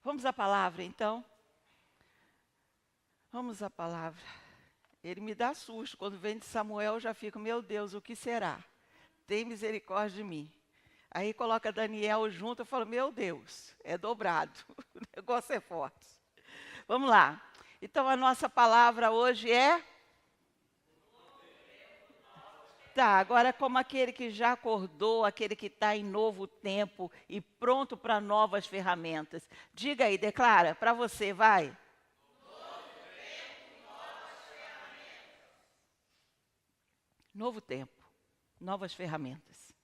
Vamos à palavra, então? Vamos à palavra. Ele me dá susto. Quando vem de Samuel, eu já fico, meu Deus, o que será? Tem misericórdia de mim. Aí coloca Daniel junto, eu falo, meu Deus, é dobrado. O negócio é forte. Vamos lá. Então, a nossa palavra hoje é... Tá, agora como aquele que já acordou, aquele que está em novo tempo e pronto para novas ferramentas. Diga aí, declara, para você, vai. Novo tempo, novas ferramentas.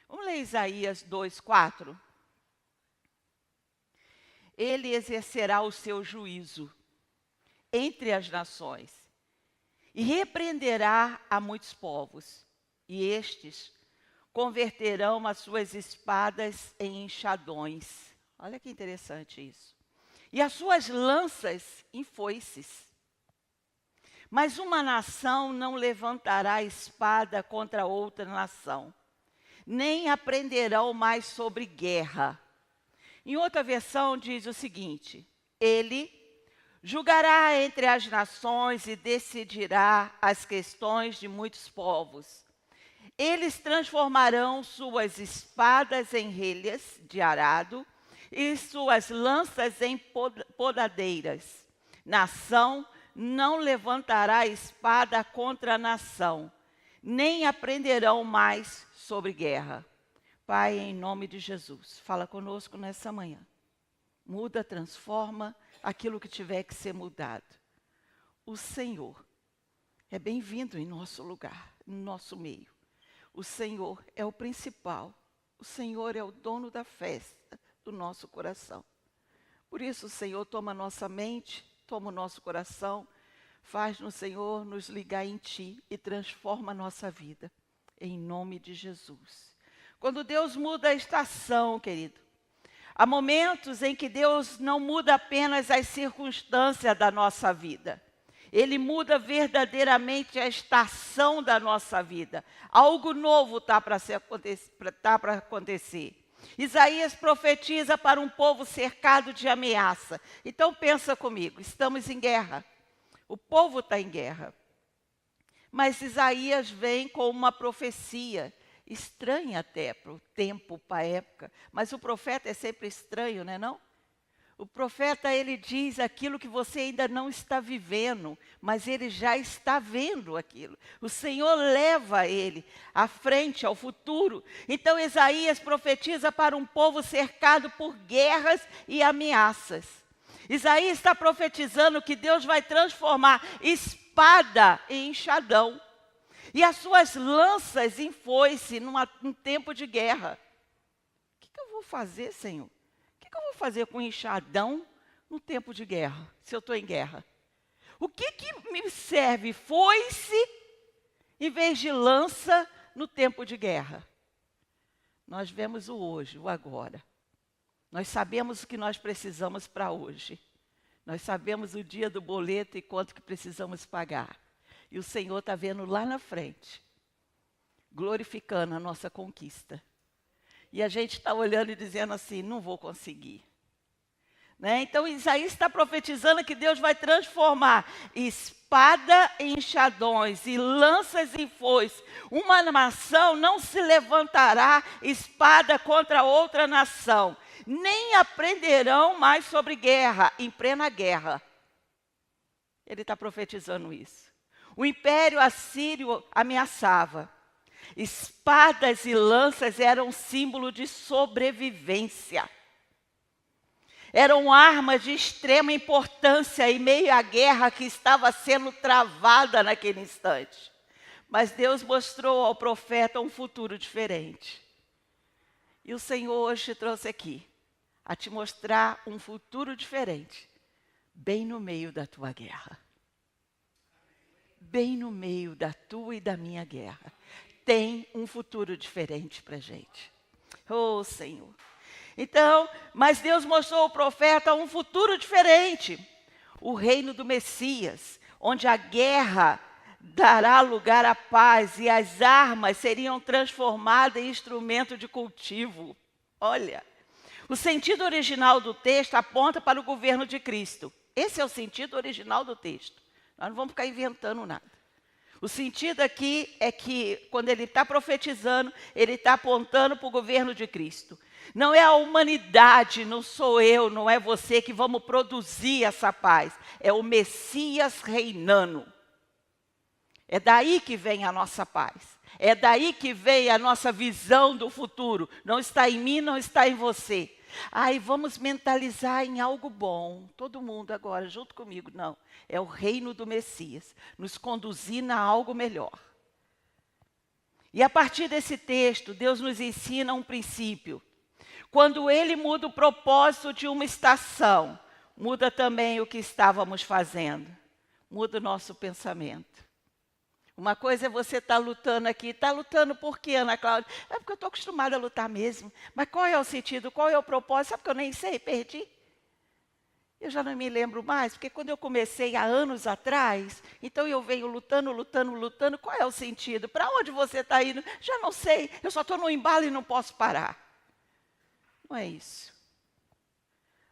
Vamos ler Isaías 2:4. Ele exercerá o seu juízo entre as nações e repreenderá a muitos povos, e estes converterão as suas espadas em enxadões. Olha que interessante isso. E as suas lanças em foices. Mas uma nação não levantará espada contra outra nação, nem aprenderão mais sobre guerra. Em outra versão diz o seguinte: ele julgará entre as nações e decidirá as questões de muitos povos. Eles transformarão suas espadas em relhas de arado e suas lanças em podadeiras. Nação não levantará espada contra a nação, nem aprenderão mais sobre guerra. Pai, em nome de Jesus, fala conosco nessa manhã. Muda, transforma aquilo que tiver que ser mudado. O Senhor é bem-vindo em nosso lugar, no nosso meio. O Senhor é o principal. O Senhor é o dono da festa do nosso coração. Por isso, Senhor, toma nossa mente, toma o nosso coração, faz-nos, Senhor, nos ligar em Ti e transforma a nossa vida. Em nome de Jesus. Quando Deus muda a estação, querido, há momentos em que Deus não muda apenas as circunstâncias da nossa vida. Ele muda verdadeiramente a estação da nossa vida. Algo novo está para acontecer. Isaías profetiza para um povo cercado de ameaça. Então pensa comigo, estamos em guerra. O povo está em guerra. Mas Isaías vem com uma profecia estranha até para o tempo, para a época. Mas o profeta é sempre estranho, não é não? O profeta, ele diz aquilo que você ainda não está vivendo, mas ele já está vendo aquilo. O Senhor leva ele à frente, ao futuro. Então, Isaías profetiza para um povo cercado por guerras e ameaças. Isaías está profetizando que Deus vai transformar espada em enxadão e as suas lanças em foice num tempo de guerra. O que eu vou fazer, Senhor? O que eu vou fazer com enxadão no tempo de guerra, se eu estou em guerra? O que me serve foice em vez de lança no tempo de guerra? Nós vemos o hoje, o agora. Nós sabemos o que nós precisamos para hoje. Nós sabemos o dia do boleto e quanto que precisamos pagar. E o Senhor está vendo lá na frente, glorificando a nossa conquista. E a gente está olhando e dizendo assim, não vou conseguir. Né? Então, Isaías está profetizando que Deus vai transformar espada em enxadões e lanças em foice. Uma nação não se levantará espada contra outra nação, nem aprenderão mais sobre guerra, em plena guerra. Ele está profetizando isso. O império assírio ameaçava. Espadas e lanças eram símbolo de sobrevivência. Eram armas de extrema importância em meio à guerra que estava sendo travada naquele instante. Mas Deus mostrou ao profeta um futuro diferente. E o Senhor hoje te trouxe aqui a te mostrar um futuro diferente, bem no meio da tua guerra. Bem no meio da tua e da minha guerra. Tem um futuro diferente para a gente. Oh, Senhor. Então, mas Deus mostrou ao profeta um futuro diferente. O reino do Messias, onde a guerra dará lugar à paz e as armas seriam transformadas em instrumento de cultivo. Olha, O sentido original do texto aponta para o governo de Cristo. Esse é o sentido original do texto. Nós não vamos ficar inventando nada. O sentido aqui é que, quando ele está profetizando, ele está apontando para o governo de Cristo. Não é a humanidade, não sou eu, não é você que vamos produzir essa paz. É o Messias reinando. É daí que vem a nossa paz. É daí que vem a nossa visão do futuro. Não está em mim, não está em você. Ai, vamos mentalizar em algo bom. Todo mundo agora, junto comigo. Não, é o reino do Messias. Nos conduzir a algo melhor. E a partir desse texto, Deus nos ensina um princípio. Quando Ele muda o propósito de uma estação, muda também o que estávamos fazendo. Muda o nosso pensamento. Uma coisa é você estar lutando aqui. Está lutando por quê, Ana Cláudia? É porque eu estou acostumada a lutar mesmo. Mas qual é o sentido? Qual é o propósito? Sabe que eu nem sei, perdi. Eu já não me lembro mais, porque quando eu comecei há anos atrás, então eu venho lutando. Qual é o sentido? Para onde você está indo? Já não sei. Eu só estou no embalo e não posso parar. Não é isso.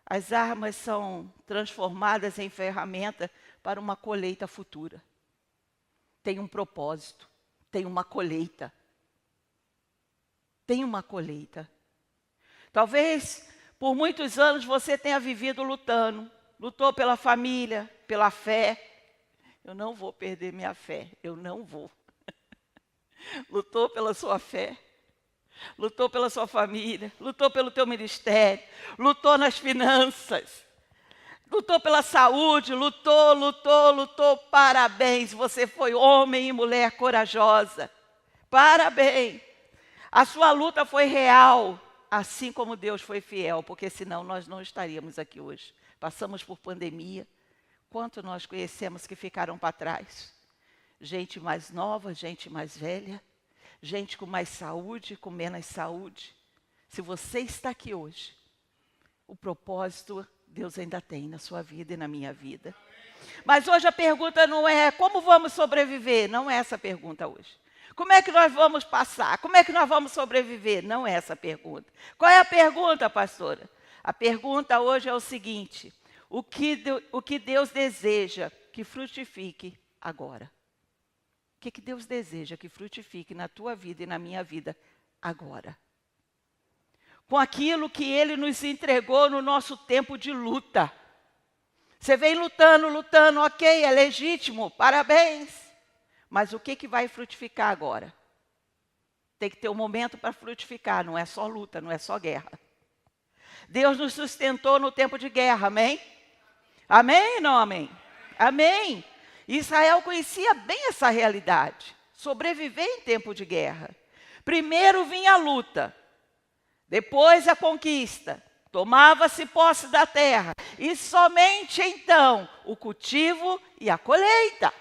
As armas são transformadas em ferramenta para uma colheita futura. Tem um propósito, tem uma colheita. Tem uma colheita. Talvez por muitos anos você tenha vivido lutando. Lutou pela família, pela fé. Eu não vou perder minha fé, eu não vou. Lutou pela sua fé. Lutou pela sua família, lutou pelo teu ministério, lutou nas finanças. Lutou pela saúde, lutou. Parabéns, você foi homem e mulher corajosa. Parabéns. A sua luta foi real, assim como Deus foi fiel, porque senão nós não estaríamos aqui hoje. Passamos por pandemia. Quanto nós conhecemos que ficaram para trás? Gente mais nova, gente mais velha, gente com mais saúde, com menos saúde. Se você está aqui hoje, o propósito Deus ainda tem na sua vida e na minha vida. Mas hoje a pergunta não é como vamos sobreviver. Não é essa a pergunta hoje. Como é que nós vamos passar? Como é que nós vamos sobreviver? Não é essa a pergunta. Qual é a pergunta, pastora? A pergunta hoje é o seguinte: o que Deus deseja que frutifique agora? O que Deus deseja que frutifique na tua vida e na minha vida agora? Com aquilo que Ele nos entregou no nosso tempo de luta. Você vem lutando, ok, é legítimo, parabéns. Mas o que vai frutificar agora? Tem que ter um momento para frutificar, não é só luta, não é só guerra. Deus nos sustentou no tempo de guerra, amém? Amém, não amém? Amém. Israel conhecia bem essa realidade, sobreviver em tempo de guerra. Primeiro vinha a luta. Depois a conquista, tomava-se posse da terra, e somente então o cultivo e a colheita.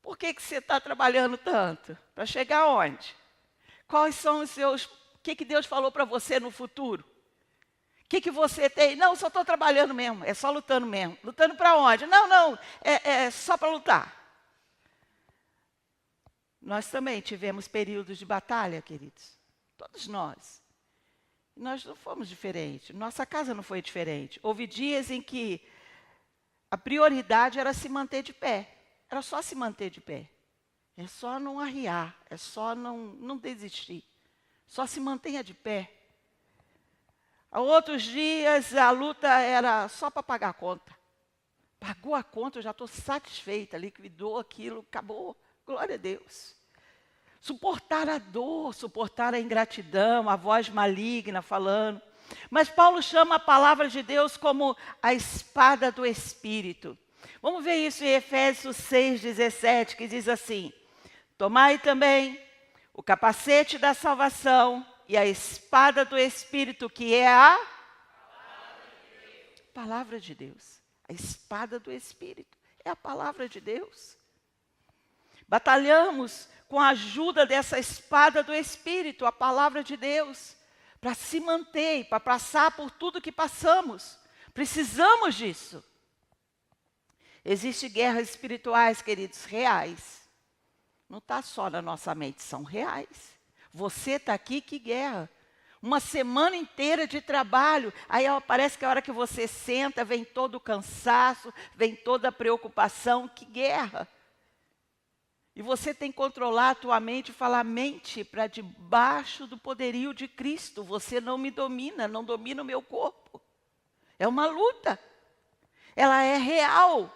Por que você está trabalhando tanto? Para chegar aonde? Quais são os seus... O que Deus falou para você no futuro? O que você tem? Não, só estou trabalhando mesmo, é só lutando mesmo. Lutando para onde? Não, é só para lutar. Nós também tivemos períodos de batalha, queridos. Todos nós. Nós não fomos diferentes. Nossa casa não foi diferente. Houve dias em que a prioridade era se manter de pé. Era só se manter de pé. É só não arriar. É só não desistir. Só se mantenha de pé. Há outros dias a luta era só para pagar a conta. Pagou a conta, eu já estou satisfeita. Liquidou aquilo, acabou. Glória a Deus. Suportar a dor, suportar a ingratidão, a voz maligna falando. Mas Paulo chama a palavra de Deus como a espada do Espírito. Vamos ver isso em Efésios 6:17, que diz assim: tomai também o capacete da salvação e a espada do Espírito, que é a palavra de Deus. A espada do Espírito é a palavra de Deus. Batalhamos com a ajuda dessa espada do Espírito, a palavra de Deus, para se manter, para passar por tudo que passamos. Precisamos disso. Existem guerras espirituais, queridos, reais. Não está só na nossa mente, são reais. Você está aqui, que guerra? Uma semana inteira de trabalho, aí parece que a hora que você senta, vem todo o cansaço, vem toda a preocupação, que guerra. E você tem que controlar a tua mente e falar, mente para debaixo do poderio de Cristo. Você não me domina, não domina o meu corpo. É uma luta. Ela é real.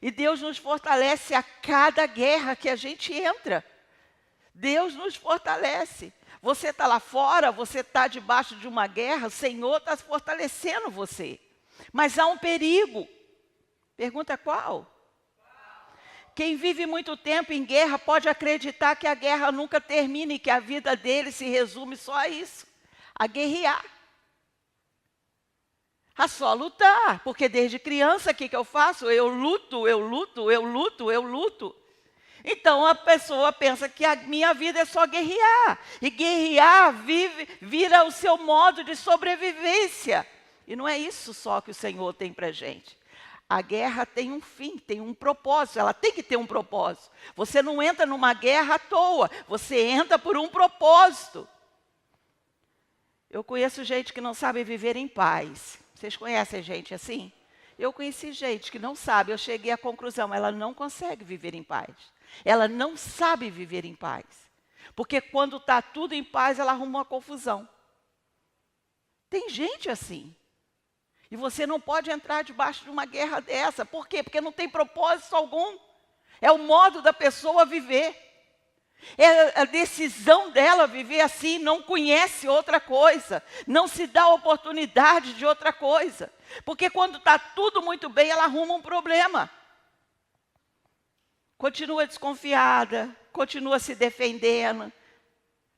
E Deus nos fortalece a cada guerra que a gente entra. Deus nos fortalece. Você está lá fora, você está debaixo de uma guerra, o Senhor está fortalecendo você. Mas há um perigo. Pergunta qual? Quem vive muito tempo em guerra pode acreditar que a guerra nunca termina e que a vida dele se resume só a isso, a guerrear. A só lutar, porque desde criança o que eu faço? Eu luto, eu luto, eu luto, eu luto. Então a pessoa pensa que a minha vida é só guerrear. E guerrear vira o seu modo de sobrevivência. E não é isso só que o Senhor tem para a gente. A guerra tem um fim, tem um propósito, ela tem que ter um propósito. Você não entra numa guerra à toa, você entra por um propósito. Eu conheço gente que não sabe viver em paz. Vocês conhecem gente assim? Eu conheci gente que não sabe, eu cheguei à conclusão, ela não consegue viver em paz. Ela não sabe viver em paz. Porque quando está tudo em paz, ela arruma uma confusão. Tem gente assim. E você não pode entrar debaixo de uma guerra dessa. Por quê? Porque não tem propósito algum. É o modo da pessoa viver. É a decisão dela viver assim, não conhece outra coisa. Não se dá oportunidade de outra coisa. Porque quando está tudo muito bem, ela arruma um problema. Continua desconfiada, continua se defendendo.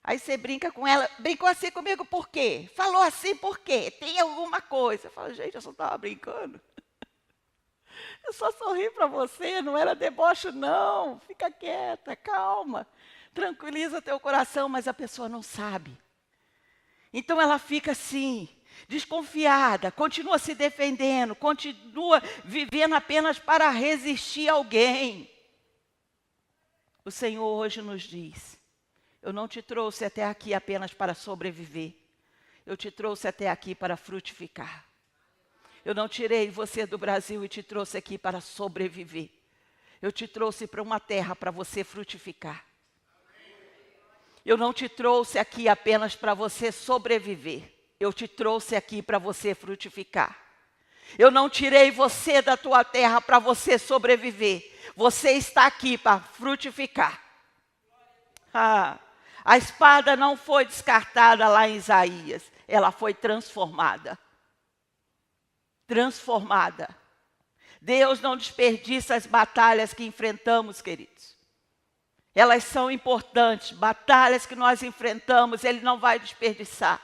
Aí você brinca com ela, brincou assim comigo por quê? Falou assim por quê? Tem alguma coisa. Eu falo, gente, eu só estava brincando. Eu só sorri para você, não era deboche não. Fica quieta, calma. Tranquiliza teu coração, mas a pessoa não sabe. Então ela fica assim, desconfiada, continua se defendendo, continua vivendo apenas para resistir a alguém. O Senhor hoje nos diz, eu não te trouxe até aqui apenas para sobreviver. Eu te trouxe até aqui para frutificar. Eu não tirei você do Brasil e te trouxe aqui para sobreviver. Eu te trouxe para uma terra para você frutificar. Eu não te trouxe aqui apenas para você sobreviver. Eu te trouxe aqui para você frutificar. Eu não tirei você da tua terra para você sobreviver. Você está aqui para frutificar. A espada não foi descartada lá em Isaías. Ela foi transformada. Transformada. Deus não desperdiça as batalhas que enfrentamos, queridos. Elas são importantes. Batalhas que nós enfrentamos, Ele não vai desperdiçar.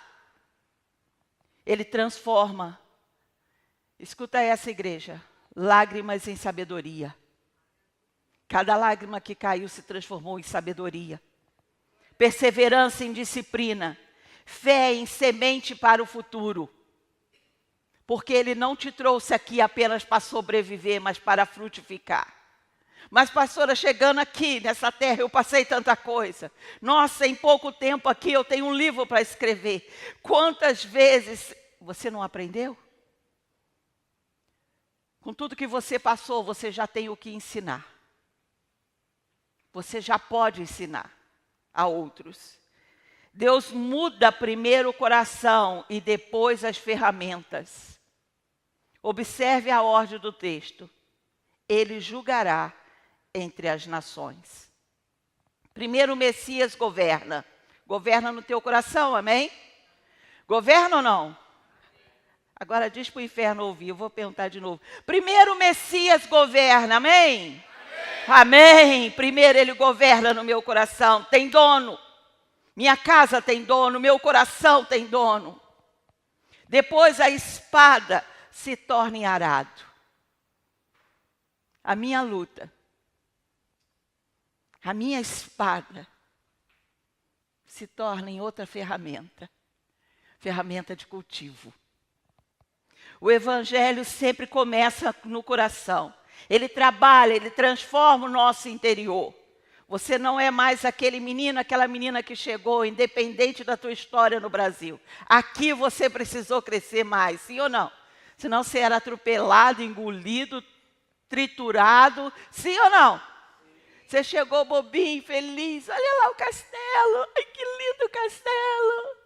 Ele transforma. Escuta essa, igreja. Lágrimas em sabedoria. Cada lágrima que caiu se transformou em sabedoria. Perseverança em disciplina. Fé em semente para o futuro. Porque Ele não te trouxe aqui apenas para sobreviver, mas para frutificar. Mas, pastora, chegando aqui nessa terra, eu passei tanta coisa. Nossa, em pouco tempo aqui eu tenho um livro para escrever. Quantas vezes você não aprendeu? Com tudo que você passou, você já tem o que ensinar. Você já pode ensinar a outros. Deus muda primeiro o coração e depois as ferramentas. Observe a ordem do texto. Ele julgará entre as nações. Primeiro o Messias governa. Governa no teu coração, amém? Governa ou não? Agora diz para o inferno ouvir, eu vou perguntar de novo. Primeiro o Messias governa, amém? Amém. Primeiro Ele governa no meu coração, tem dono. Minha casa tem dono, meu coração tem dono. Depois a espada se torna em arado. A minha luta, a minha espada se torna em outra ferramenta. Ferramenta de cultivo. O Evangelho sempre começa no coração. Ele trabalha, ele transforma o nosso interior. Você não é mais aquele menino, aquela menina que chegou, independente da tua história no Brasil. Aqui você precisou crescer mais, sim ou não? Senão você era atropelado, engolido, triturado, sim ou não? Você chegou bobinho, feliz, olha lá o castelo, ai que lindo castelo.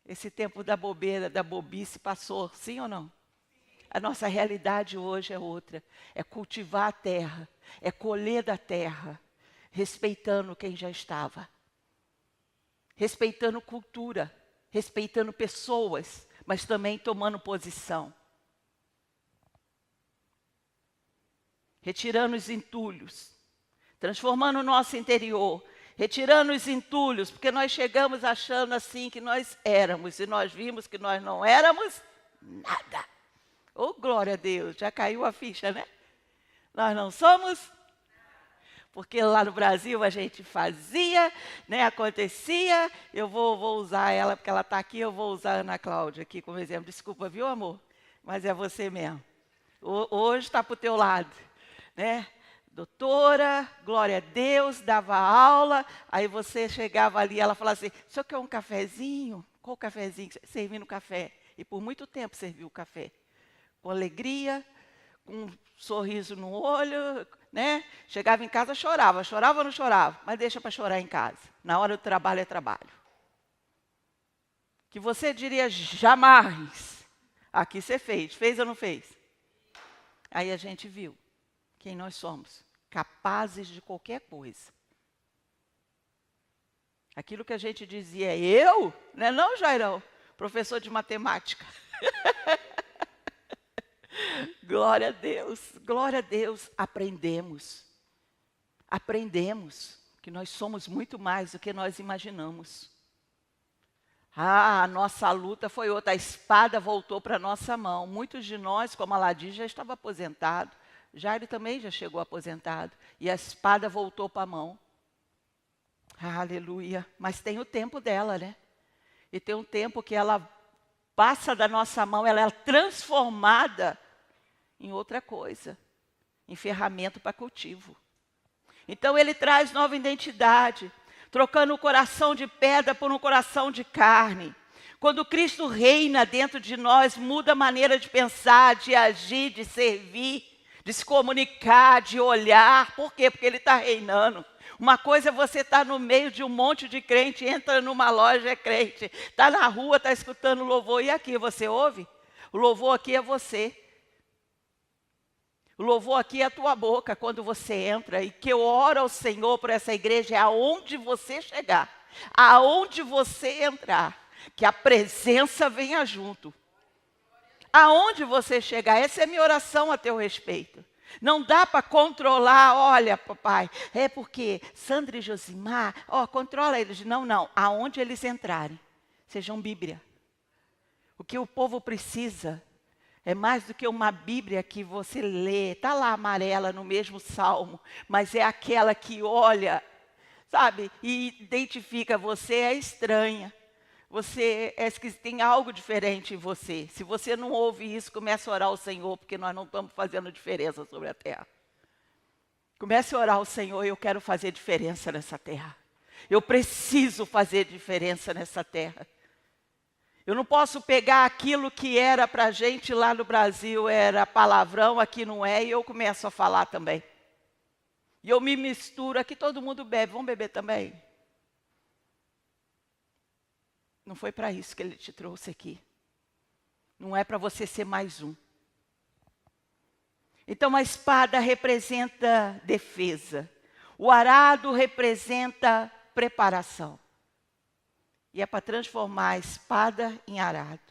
Esse tempo da bobeira, da bobice passou, sim ou não? A nossa realidade hoje é outra, é cultivar a terra, é colher da terra, respeitando quem já estava, respeitando cultura, respeitando pessoas, mas também tomando posição. Retirando os entulhos, transformando o nosso interior, retirando os entulhos, porque nós chegamos achando assim que nós éramos, e nós vimos que nós não éramos nada. Oh, glória a Deus, já caiu a ficha, né? Nós não somos, porque lá no Brasil a gente fazia, né, acontecia. Eu vou usar ela, porque ela está aqui, eu vou usar a Ana Cláudia aqui como exemplo. Desculpa, viu, amor? Mas é você mesmo. Hoje está para o teu lado, né? Doutora, glória a Deus, dava aula, aí você chegava ali, ela falava assim, o senhor quer um cafezinho? Qual cafezinho? Servindo café. E por muito tempo serviu o café. Com alegria, com um sorriso no olho, né? Chegava em casa, chorava ou não chorava? Mas deixa para chorar em casa. Na hora do trabalho é trabalho. Que você diria jamais. Aqui você fez ou não fez? Aí a gente viu quem nós somos, capazes de qualquer coisa. Aquilo que a gente dizia, eu? Não é não, Jairão? Professor de matemática. Glória a Deus, aprendemos. Aprendemos que nós somos muito mais do que nós imaginamos. A nossa luta foi outra, a espada voltou para a nossa mão. Muitos de nós, como Aladim, já estava aposentado. Jairo também já chegou aposentado. E a espada voltou para a mão. Aleluia. Mas tem o tempo dela, né? E tem um tempo que ela passa da nossa mão, ela é transformada em outra coisa. Em ferramenta para cultivo. Então ele traz nova identidade. Trocando o coração de pedra por um coração de carne. Quando Cristo reina dentro de nós, muda a maneira de pensar, de agir, de servir, de se comunicar, de olhar. Por quê? Porque Ele está reinando. Uma coisa é você estar no meio de um monte de crente, entra numa loja, é crente. Está na rua, está escutando louvor. E aqui, você ouve? O louvor aqui é você. O louvor aqui é a tua boca quando você entra. E que eu oro ao Senhor por essa igreja, é aonde você chegar. Aonde você entrar. Que a presença venha junto. Aonde você chegar, essa é a minha oração a teu respeito. Não dá para controlar, olha, papai, é porque Sandra e Josimar, controla eles. Não, aonde eles entrarem, sejam Bíblia. O que o povo precisa é mais do que uma Bíblia que você lê, está lá amarela no mesmo salmo, mas é aquela que olha, sabe, e identifica, você é estranha. Você é que tem algo diferente em você. Se você não ouve isso, comece a orar ao Senhor, porque nós não estamos fazendo diferença sobre a terra. Comece a orar ao Senhor, eu quero fazer diferença nessa terra. Eu preciso fazer diferença nessa terra. Eu não posso pegar aquilo que era para a gente lá no Brasil, era palavrão, aqui não é, e eu começo a falar também. E eu me misturo, aqui todo mundo bebe, vamos beber também? Não foi para isso que Ele te trouxe aqui. Não é para você ser mais um. Então a espada representa defesa. O arado representa preparação. E é para transformar a espada em arado.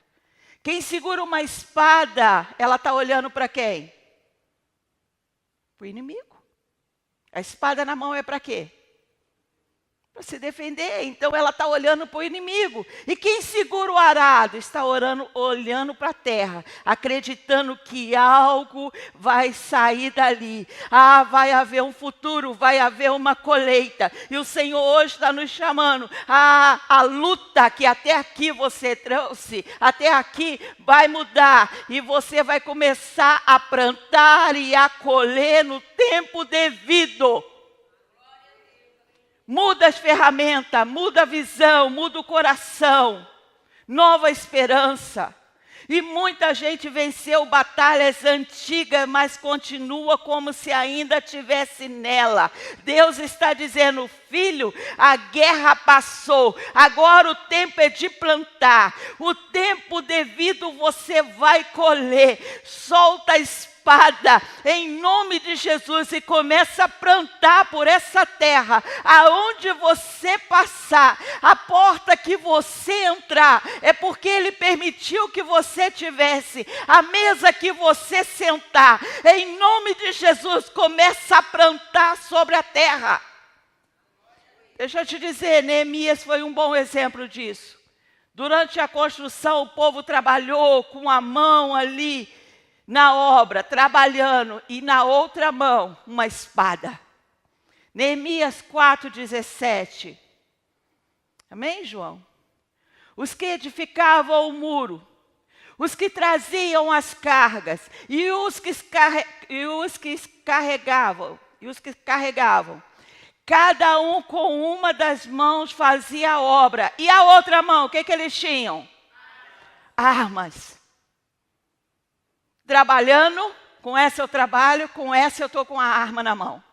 Quem segura uma espada, ela está olhando para quem? Para o inimigo. A espada na mão é para quê? para se defender. Então ela está olhando para o inimigo. E quem segura o arado está olhando para a terra, acreditando que algo vai sair dali. Ah, vai haver um futuro, vai haver uma colheita. E o Senhor hoje está nos chamando. A luta que até aqui você trouxe, até aqui vai mudar. E você vai começar a plantar e a colher no tempo devido. Muda as ferramentas, muda a visão, muda o coração. Nova esperança. E muita gente venceu batalhas antigas, mas continua como se ainda estivesse nela. Deus está dizendo, filho, a guerra passou. Agora o tempo é de plantar. O tempo devido você vai colher. Solta a espada em nome de Jesus e começa a plantar por essa terra. Aonde você passar, a porta que você entrar, é porque Ele permitiu que você tivesse. A mesa que você sentar, em nome de Jesus, começa a plantar sobre a terra. Deixa eu te dizer, Neemias foi um bom exemplo disso. Durante a construção, o povo trabalhou com a mão ali, na obra, trabalhando, e na outra mão, uma espada. Neemias 4,17. Amém, João? Os que edificavam o muro, os que traziam as cargas, e os que carregavam, cada um com uma das mãos fazia a obra. E a outra mão, o que eles tinham? Armas. Trabalhando, com essa eu trabalho, com essa eu estou com a arma na mão.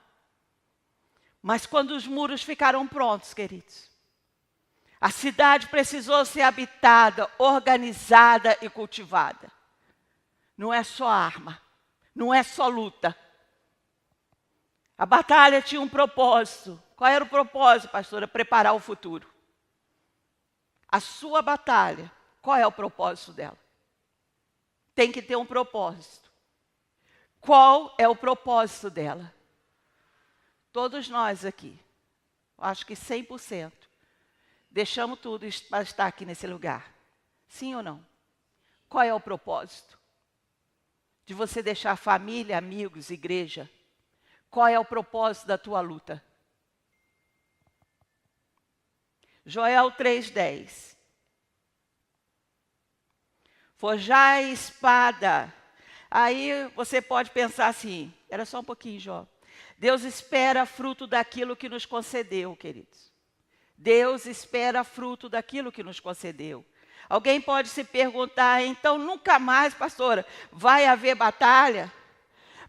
Mas quando os muros ficaram prontos, queridos, a cidade precisou ser habitada, organizada e cultivada. Não é só arma, não é só luta. A batalha tinha um propósito. Qual era o propósito, pastora? Preparar o futuro. A sua batalha, qual é o propósito dela? Tem que ter um propósito. Qual é o propósito dela? Todos nós aqui, acho que 100%, deixamos tudo para estar aqui nesse lugar. Sim ou não? Qual é o propósito? De você deixar família, amigos, igreja? Qual é o propósito da tua luta? Joel 3,10. Forjai espada. Aí você pode pensar assim, era só um pouquinho, Jó. Deus espera fruto daquilo que nos concedeu, queridos. Deus espera fruto daquilo que nos concedeu. Alguém pode se perguntar, então nunca mais, pastora, vai haver batalha?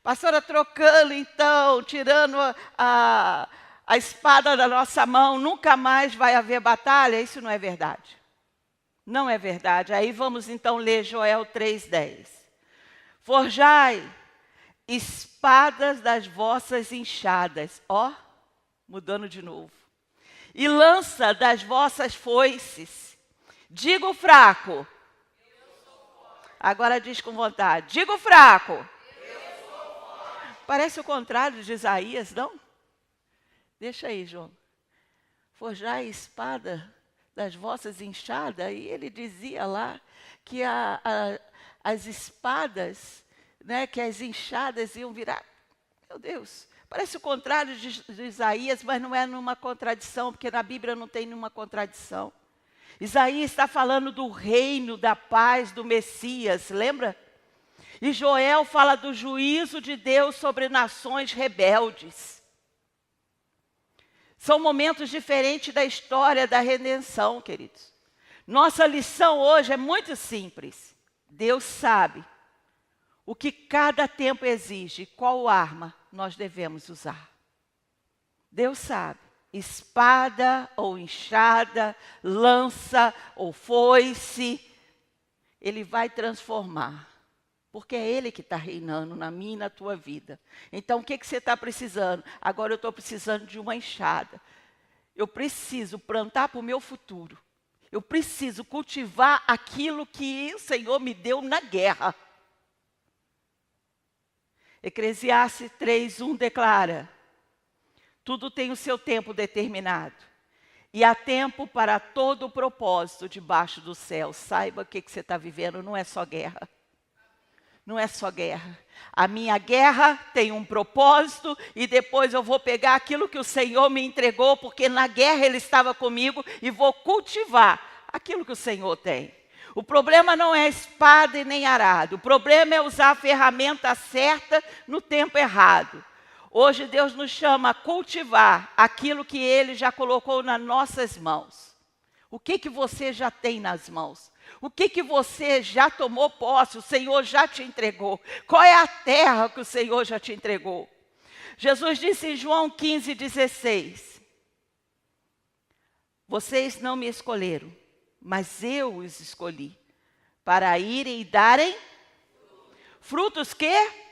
Pastora, trocando então, tirando a espada da nossa mão, nunca mais vai haver batalha? Isso não é verdade. Não é verdade. Aí vamos então ler Joel 3,10. Forjai espadas das vossas enxadas. Ó, mudando de novo. E lança das vossas foices. Diga o fraco. Agora diz com vontade. Diga o fraco. Parece o contrário de Isaías, não? Deixa aí, João. Forjai espada das vossas enxadas, e ele dizia lá que as espadas, né, que as enxadas iam virar. Meu Deus, parece o contrário de Isaías, mas não é numa contradição, porque na Bíblia não tem nenhuma contradição. Isaías está falando do reino, da paz, do Messias, lembra? E Joel fala do juízo de Deus sobre nações rebeldes. São momentos diferentes da história da redenção, queridos. Nossa lição hoje é muito simples. Deus sabe o que cada tempo exige, qual arma nós devemos usar. Deus sabe. Espada ou enxada, lança ou foice, Ele vai transformar. Porque é Ele que está reinando na minha e na tua vida. Então, o que você está precisando? Agora eu estou precisando de uma enxada. Eu preciso plantar para o meu futuro. Eu preciso cultivar aquilo que o Senhor me deu na guerra. Eclesiastes 3:1 declara: tudo tem o seu tempo determinado. E há tempo para todo o propósito debaixo do céu. Saiba o que você está vivendo, não é só guerra. Não é só guerra. A minha guerra tem um propósito e depois eu vou pegar aquilo que o Senhor me entregou, porque na guerra Ele estava comigo e vou cultivar aquilo que o Senhor tem. O problema não é espada e nem arado. O problema é usar a ferramenta certa no tempo errado. Hoje Deus nos chama a cultivar aquilo que Ele já colocou nas nossas mãos. O que você já tem nas mãos? O que você já tomou posse, o Senhor já te entregou? Qual é a terra que o Senhor já te entregou? Jesus disse em João 15:16, vocês não me escolheram, mas eu os escolhi, para irem e darem frutos que?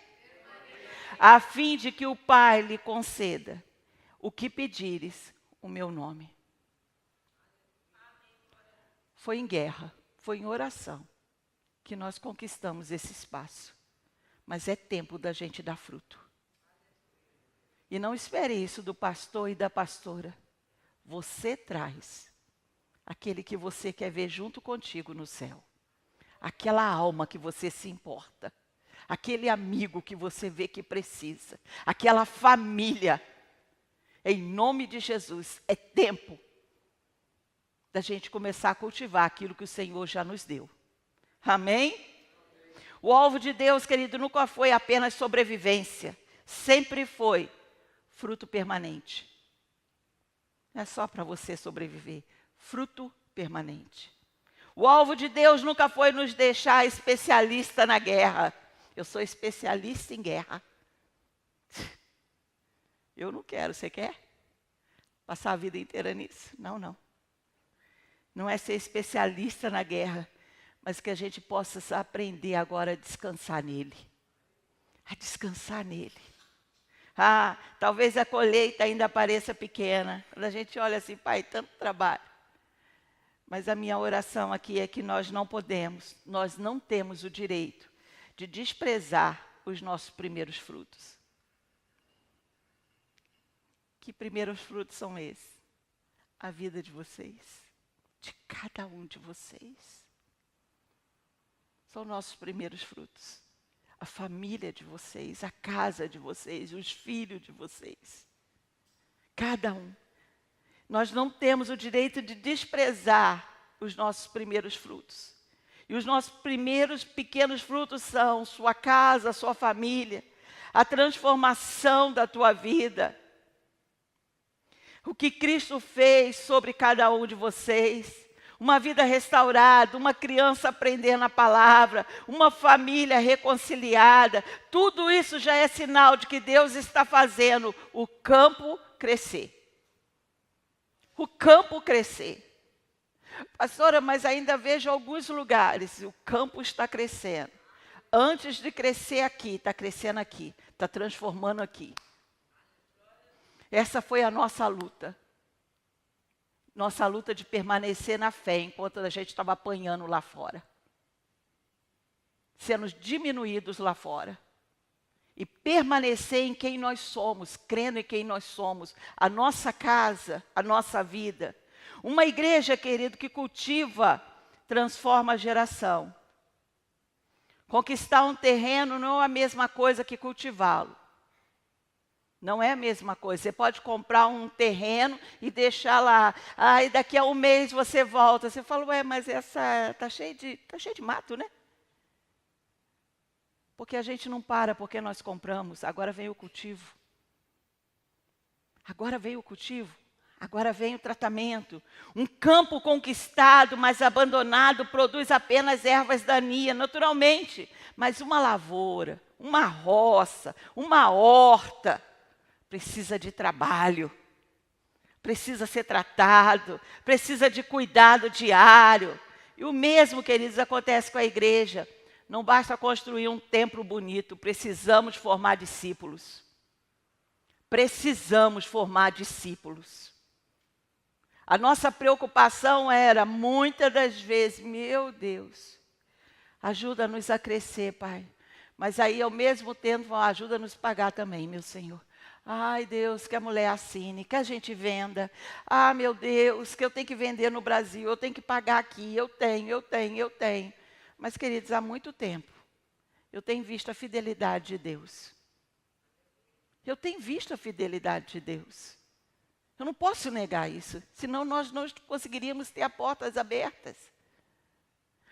A fim de que o Pai lhe conceda o que pedires o meu nome. Foi em guerra, foi em oração que nós conquistamos esse espaço. Mas é tempo da gente dar fruto. E não espere isso do pastor e da pastora. Você traz aquele que você quer ver junto contigo no céu. Aquela alma que você se importa. Aquele amigo que você vê que precisa. Aquela família. Em nome de Jesus, é tempo da gente começar a cultivar aquilo que o Senhor já nos deu. Amém? O alvo de Deus, querido, nunca foi apenas sobrevivência. Sempre foi fruto permanente. Não é só para você sobreviver. Fruto permanente. O alvo de Deus nunca foi nos deixar especialista na guerra. Eu sou especialista em guerra. Eu não quero, você quer? Passar a vida inteira nisso? Não, não. Não é ser especialista na guerra, mas que a gente possa aprender agora a descansar nele. A descansar nele. Ah, talvez a colheita ainda pareça pequena. Quando a gente olha assim, pai, tanto trabalho. Mas a minha oração aqui é que nós não temos o direito de desprezar os nossos primeiros frutos. Que primeiros frutos são esses? A vida de vocês, de cada um de vocês. São nossos primeiros frutos. A família de vocês, a casa de vocês, os filhos de vocês. Cada um. Nós não temos o direito de desprezar os nossos primeiros frutos. E os nossos primeiros pequenos frutos são sua casa, sua família, a transformação da tua vida. O que Cristo fez sobre cada um de vocês. Uma vida restaurada, uma criança aprendendo a palavra, uma família reconciliada. Tudo isso já é sinal de que Deus está fazendo o campo crescer. O campo crescer. Pastora, mas ainda vejo alguns lugares, o campo está crescendo. Antes de crescer aqui, está crescendo aqui, está transformando aqui. Essa foi a nossa luta. Nossa luta de permanecer na fé, enquanto a gente estava apanhando lá fora. Sendo diminuídos lá fora. E permanecer em quem nós somos, crendo em quem nós somos. A nossa casa, a nossa vida. Uma igreja, querido, que cultiva, transforma a geração. Conquistar um terreno não é a mesma coisa que cultivá-lo. Não é a mesma coisa. Você pode comprar um terreno e deixar lá. E daqui a um mês você volta. Você fala, ué, mas essa tá cheio de mato, né? Porque a gente não para porque nós compramos. Agora vem o cultivo. Agora vem o cultivo. Agora vem o tratamento. Um campo conquistado, mas abandonado, produz apenas ervas daninhas, naturalmente. Mas uma lavoura, uma roça, uma horta, precisa de trabalho. Precisa ser tratado. Precisa de cuidado diário. E o mesmo, queridos, acontece com a igreja. Não basta construir um templo bonito, precisamos formar discípulos. Precisamos formar discípulos. A nossa preocupação era, muitas das vezes, meu Deus, ajuda-nos a crescer, Pai. Mas aí, ao mesmo tempo, ajuda-nos a pagar também, meu Senhor. Ai, Deus, que a mulher assine, que a gente venda. Ah, meu Deus, que eu tenho que vender no Brasil, eu tenho que pagar aqui, eu tenho. Mas, queridos, há muito tempo, eu tenho visto a fidelidade de Deus. Eu tenho visto a fidelidade de Deus. Eu não posso negar isso, senão nós não conseguiríamos ter as portas abertas.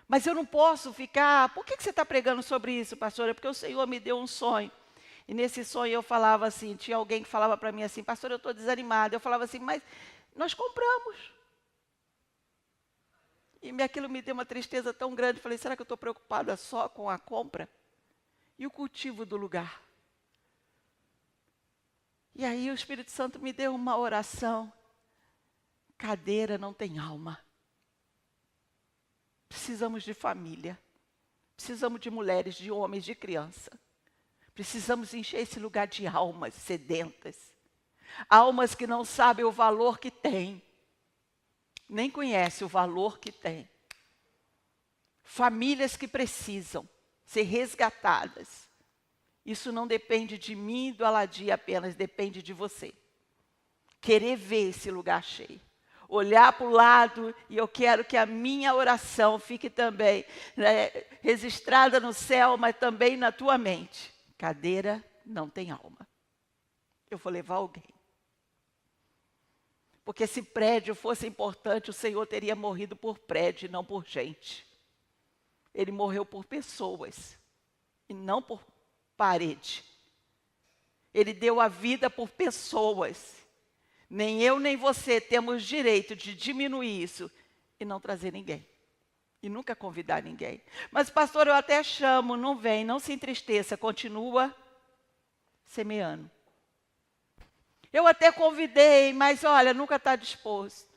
Mas eu não posso ficar... Por que você está pregando sobre isso, pastora? Porque o Senhor me deu um sonho. E nesse sonho eu falava assim, tinha alguém que falava para mim assim, pastor, eu estou desanimada. Eu falava assim, mas nós compramos. E aquilo me deu uma tristeza tão grande. Falei, será que eu estou preocupada só com a compra? E o cultivo do lugar? E aí o Espírito Santo me deu uma oração. Cadeira não tem alma. Precisamos de família. Precisamos de mulheres, de homens, de criança. Precisamos encher esse lugar de almas sedentas. Almas que não sabem o valor que têm. Nem conhecem o valor que têm. Famílias que precisam ser resgatadas. Isso não depende de mim e do Aladim apenas, depende de você. Querer ver esse lugar cheio. Olhar para o lado e eu quero que a minha oração fique também registrada no céu, mas também na tua mente. Cadeira não tem alma. Eu vou levar alguém. Porque se prédio fosse importante, o Senhor teria morrido por prédio e não por gente. Ele morreu por pessoas e não por parede. Ele deu a vida por pessoas. Nem eu nem você temos direito de diminuir isso e não trazer ninguém. E nunca convidar ninguém. Mas, pastor, eu até chamo, não vem, não se entristeça, continua semeando. Eu até convidei, mas olha, nunca está disposto.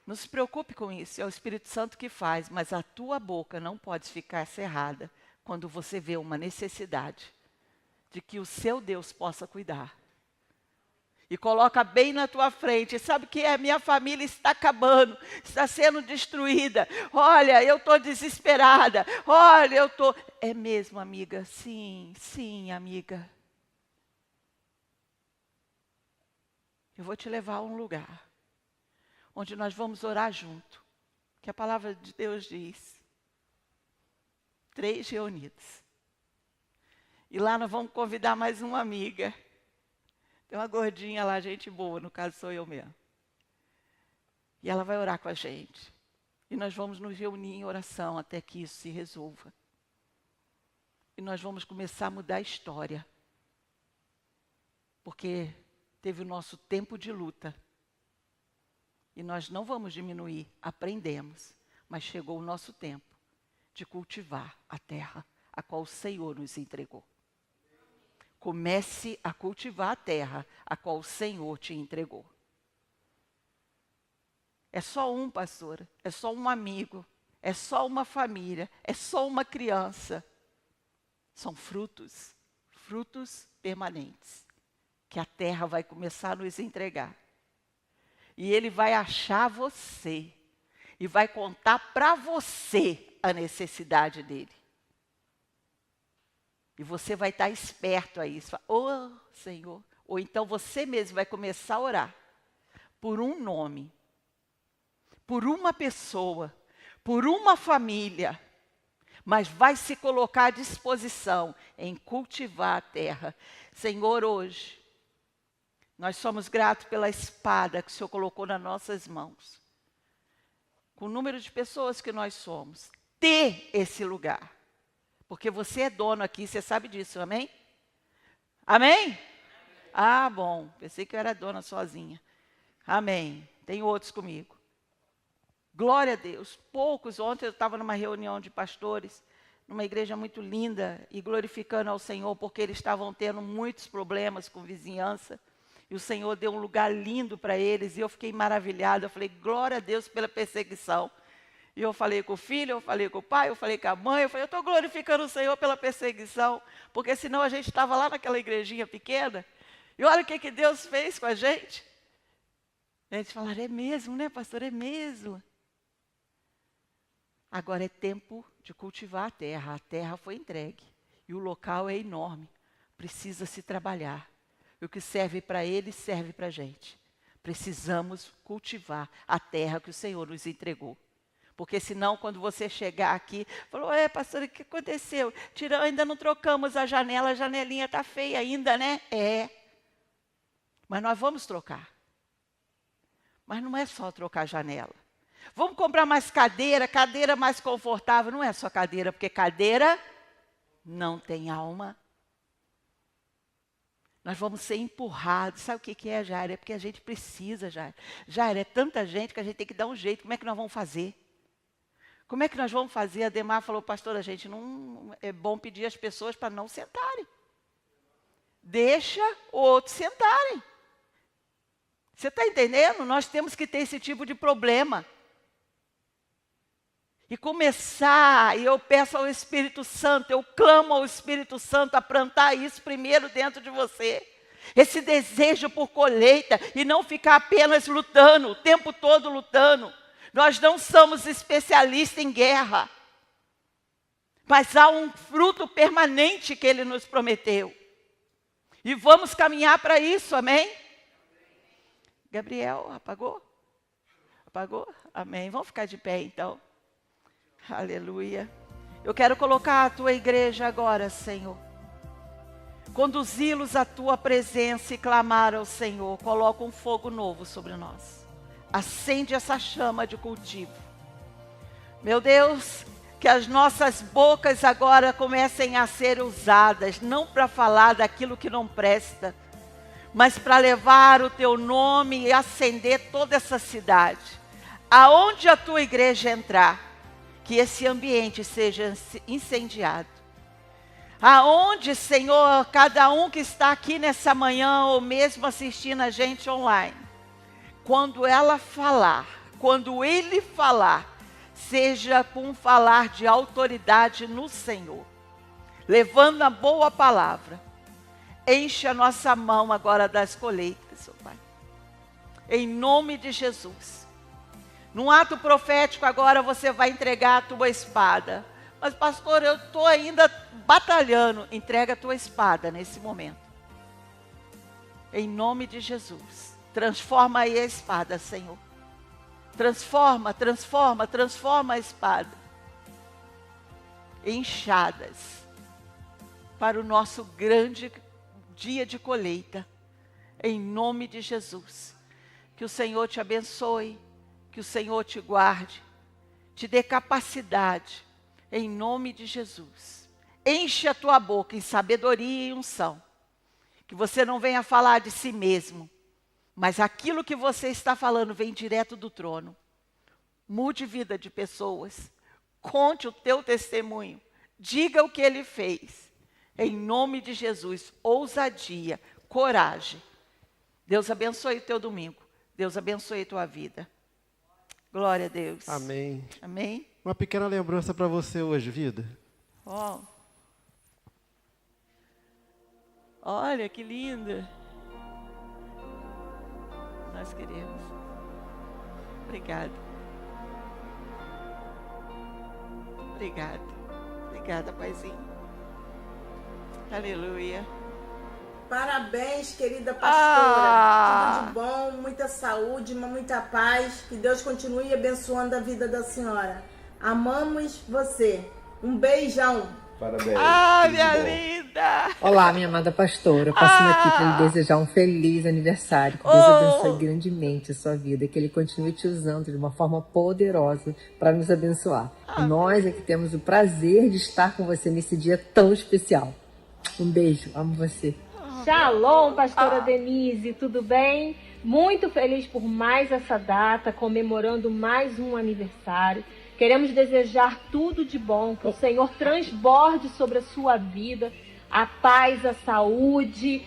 Não se preocupe com isso, é o Espírito Santo que faz, mas a tua boca não pode ficar cerrada quando você vê uma necessidade de que o seu Deus possa cuidar. E coloca bem na tua frente. Sabe o que é? Minha família está acabando, está sendo destruída. Olha, eu estou desesperada. Olha, eu estou... É mesmo, amiga? Sim, sim, amiga. Eu vou te levar a um lugar onde nós vamos orar junto. Que a palavra de Deus diz. 3 reunidos. E lá nós vamos convidar mais uma amiga. Tem uma gordinha lá, gente boa, no caso sou eu mesmo. E ela vai orar com a gente. E nós vamos nos reunir em oração até que isso se resolva. E nós vamos começar a mudar a história. Porque teve o nosso tempo de luta. E nós não vamos diminuir, aprendemos. Mas chegou o nosso tempo de cultivar a terra a qual o Senhor nos entregou. Comece a cultivar a terra a qual o Senhor te entregou. É só um, pastor, é só um amigo, é só uma família, é só uma criança. São frutos, frutos permanentes, que a terra vai começar a nos entregar. E ele vai achar você e vai contar para você a necessidade dele. E você vai estar esperto a isso. Oh, Senhor. Ou então você mesmo vai começar a orar por um nome, por uma pessoa, por uma família. Mas vai se colocar à disposição em cultivar a terra. Senhor, hoje, nós somos gratos pela espada que o Senhor colocou nas nossas mãos. Com o número de pessoas que nós somos. Ter esse lugar. Porque você é dono aqui, você sabe disso, amém? Amém? Ah, bom, pensei que eu era dona sozinha. Amém, tem outros comigo. Glória a Deus, poucos. Ontem eu estava numa reunião de pastores, numa igreja muito linda, e glorificando ao Senhor, porque eles estavam tendo muitos problemas com vizinhança. E o Senhor deu um lugar lindo para eles, e eu fiquei maravilhada. Eu falei, glória a Deus pela perseguição. E eu falei com o filho, eu falei com o pai, eu falei com a mãe, eu falei, eu estou glorificando o Senhor pela perseguição, porque senão a gente estava lá naquela igrejinha pequena, e olha o que Deus fez com a gente. E eles falaram, é mesmo, né, pastor, é mesmo. Agora é tempo de cultivar a terra foi entregue, e o local é enorme, precisa se trabalhar. E o que serve para ele, serve para a gente. Precisamos cultivar a terra que o Senhor nos entregou. Porque senão, quando você chegar aqui, falou, pastora, o que aconteceu? Ainda não trocamos a janelinha está feia ainda, né? Mas nós vamos trocar. Mas não é só trocar a janela. Vamos comprar mais cadeira mais confortável. Não é só cadeira, porque cadeira não tem alma. Nós vamos ser empurrados. Sabe o que é, Jair? É porque a gente precisa, Jair. Jair, é tanta gente que a gente tem que dar um jeito. Como é que nós vamos fazer? Como é que nós vamos fazer? A Demar falou, pastor, a gente não é bom pedir às pessoas para não sentarem. Deixa o outro sentarem. Você está entendendo? Nós temos que ter esse tipo de problema. E começar, e eu peço ao Espírito Santo, eu clamo ao Espírito Santo a plantar isso primeiro dentro de você. Esse desejo por colheita e não ficar apenas lutando, o tempo todo lutando. Nós não somos especialistas em guerra. Mas há um fruto permanente que Ele nos prometeu. E vamos caminhar para isso, amém? Gabriel, apagou? Apagou? Amém. Vamos ficar de pé então. Aleluia. Eu quero colocar a tua igreja agora, Senhor. Conduzi-los à tua presença e clamar ao Senhor. Coloca um fogo novo sobre nós. Acende essa chama de cultivo. Meu Deus, que as nossas bocas agora comecem a ser usadas, não para falar daquilo que não presta, mas para levar o teu nome e acender toda essa cidade. Aonde a tua igreja entrar, que esse ambiente seja incendiado. Aonde, Senhor, cada um que está aqui nessa manhã, ou mesmo assistindo a gente online, quando ela falar, quando ele falar, seja com um falar de autoridade no Senhor, levando a boa palavra. Enche a nossa mão agora das colheitas, oh Pai. Em nome de Jesus. Num ato profético agora você vai entregar a tua espada. Mas pastor, eu estou ainda batalhando. Entrega a tua espada nesse momento. Em nome de Jesus. Transforma aí a espada, Senhor. Transforma a espada. Enxadas. Para o nosso grande dia de colheita. Em nome de Jesus. Que o Senhor te abençoe. Que o Senhor te guarde, te dê capacidade, em nome de Jesus. Enche a tua boca em sabedoria e unção. Que você não venha falar de si mesmo, mas aquilo que você está falando vem direto do trono. Mude vida de pessoas, conte o teu testemunho, diga o que ele fez. Em nome de Jesus, ousadia, coragem. Deus abençoe o teu domingo, Deus abençoe a tua vida. Glória a Deus. Amém. Amém. Uma pequena lembrança para você hoje, vida. Oh. Olha que linda. Nós queremos. Obrigada. Obrigada. Obrigada, Paizinho. Aleluia. Parabéns, querida pastora. Tudo de bom, muita saúde, muita paz. Que Deus continue abençoando a vida da senhora. Amamos você. Um beijão. Parabéns. Minha linda. Olá, minha amada pastora. Passando aqui para lhe desejar um feliz aniversário. Que Deus abençoe grandemente a sua vida. Que Ele continue te usando de uma forma poderosa para nos abençoar. E nós é que temos o prazer de estar com você nesse dia tão especial. Um beijo. Amo você. Shalom, pastora Denise, tudo bem? Muito feliz por mais essa data, comemorando mais um aniversário. Queremos desejar tudo de bom, que o Senhor transborde sobre a sua vida, a paz, a saúde,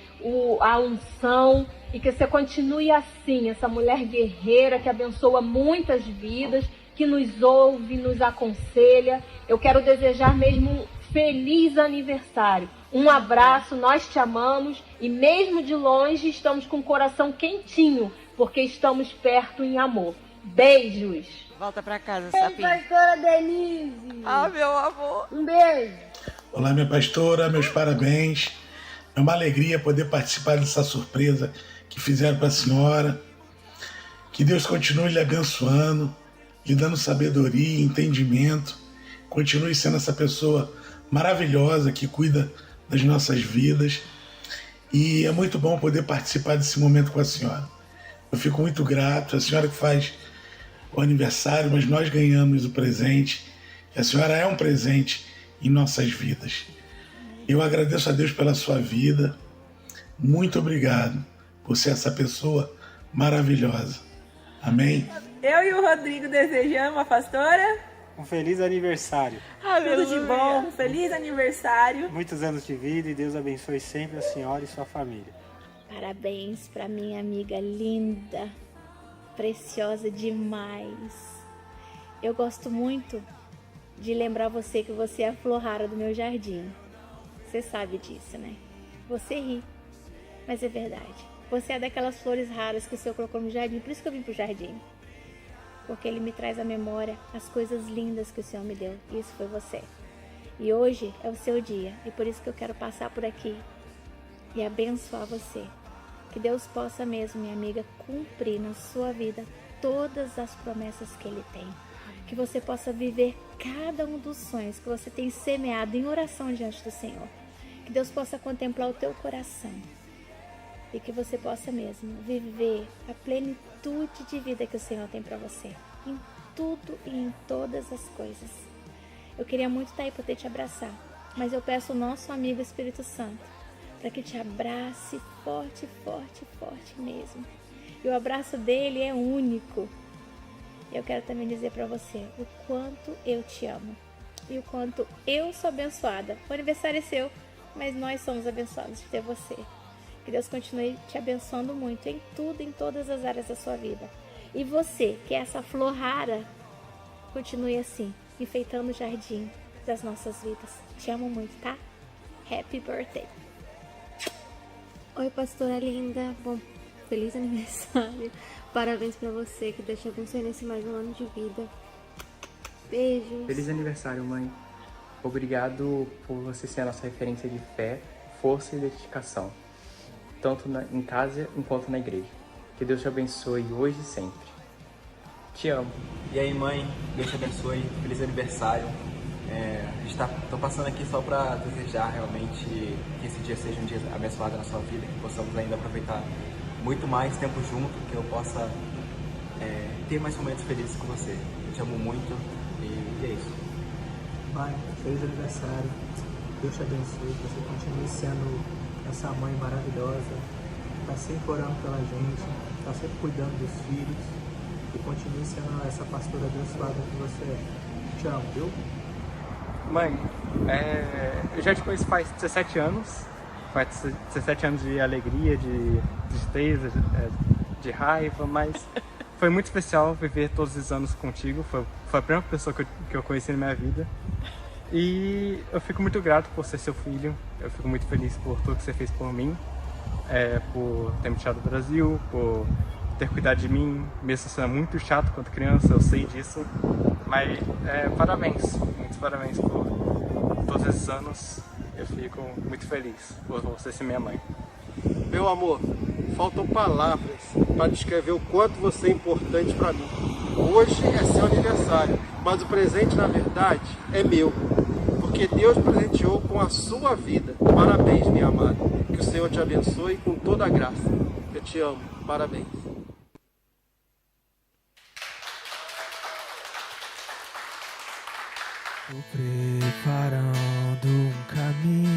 a unção, e que você continue assim, essa mulher guerreira que abençoa muitas vidas, que nos ouve, nos aconselha. Eu quero desejar mesmo um feliz aniversário. Um abraço, nós te amamos e mesmo de longe estamos com o coração quentinho, porque estamos perto em amor. Beijos! Volta pra casa, Ei, Sapinho. pastora Denise. Meu amor. Um beijo. Olá, minha pastora, meus parabéns. É uma alegria poder participar dessa surpresa que fizeram para a senhora. Que Deus continue lhe abençoando, lhe dando sabedoria e entendimento. Continue sendo essa pessoa maravilhosa que cuida das nossas vidas. E é muito bom poder participar desse momento com a senhora. Eu fico muito grato. A senhora que faz o aniversário, mas nós ganhamos o presente. E a senhora é um presente em nossas vidas. Eu agradeço a Deus pela sua vida. Muito obrigado por ser essa pessoa maravilhosa. Amém? Eu e o Rodrigo desejamos a pastora um feliz aniversário. tudo de bom, um feliz aniversário. Muitos anos de vida e Deus abençoe sempre a senhora e sua família. Parabéns para minha amiga linda, preciosa demais. Eu gosto muito de lembrar você que você é a flor rara do meu jardim. Você sabe disso, né? Você ri, mas é verdade. Você é daquelas flores raras que o Senhor colocou no jardim, por isso que eu vim pro jardim. Porque Ele me traz à memória as coisas lindas que o Senhor me deu, e isso foi você. E hoje é o seu dia, e por isso que eu quero passar por aqui e abençoar você. Que Deus possa mesmo, minha amiga, cumprir na sua vida todas as promessas que Ele tem. Que você possa viver cada um dos sonhos que você tem semeado em oração diante do Senhor. Que Deus possa contemplar o teu coração. E que você possa mesmo viver a plenitude de vida que o Senhor tem para você. Em tudo e em todas as coisas. Eu queria muito estar aí para poder te abraçar. Mas eu peço ao nosso amigo Espírito Santo para que te abrace forte, forte, forte mesmo. E o abraço dele é único. Eu quero também dizer para você o quanto eu te amo. E o quanto eu sou abençoada. O aniversário é seu, mas nós somos abençoados de ter você. Que Deus continue te abençoando muito em tudo, em todas as áreas da sua vida. E você, que é essa flor rara, continue assim, enfeitando o jardim das nossas vidas. Te amo muito, tá? Happy birthday! Oi, pastora linda. Bom, feliz aniversário. Parabéns pra você, que Deus te abençoe nesse mais um ano de vida. Beijos. Feliz aniversário, mãe. Obrigado por você ser a nossa referência de fé, força e dedicação, tanto em casa quanto na igreja. Que Deus te abençoe hoje e sempre. Te amo. E aí, mãe, Deus te abençoe. Feliz aniversário. Estou passando aqui só para desejar realmente que esse dia seja um dia abençoado na sua vida, que possamos ainda aproveitar muito mais tempo junto, que eu possa ter mais momentos felizes com você. Eu te amo muito e é isso. Pai, feliz aniversário. Deus te abençoe, que você continue sendo essa mãe maravilhosa, está sempre orando pela gente, está sempre cuidando dos filhos e continue sendo essa pastora abençoada que você é. Te amo, viu? Mãe, eu já te conheço faz 17 anos, faz 17 anos de alegria, de tristeza, de raiva, mas foi muito especial viver todos esses anos contigo, foi a primeira pessoa que eu conheci na minha vida. E eu fico muito grato por ser seu filho, eu fico muito feliz por tudo que você fez por mim, por ter me tirado do Brasil, por ter cuidado de mim, mesmo sendo muito chato quando criança, eu sei disso. Mas parabéns, muitos parabéns por todos esses anos, eu fico muito feliz por você ser minha mãe. Meu amor, faltam palavras para descrever o quanto você é importante para mim. Hoje é seu aniversário, mas o presente, na verdade, é meu. Porque Deus presenteou com a sua vida. Parabéns, minha amada. Que o Senhor te abençoe com toda a graça. Eu te amo. Parabéns. Tô preparando um caminho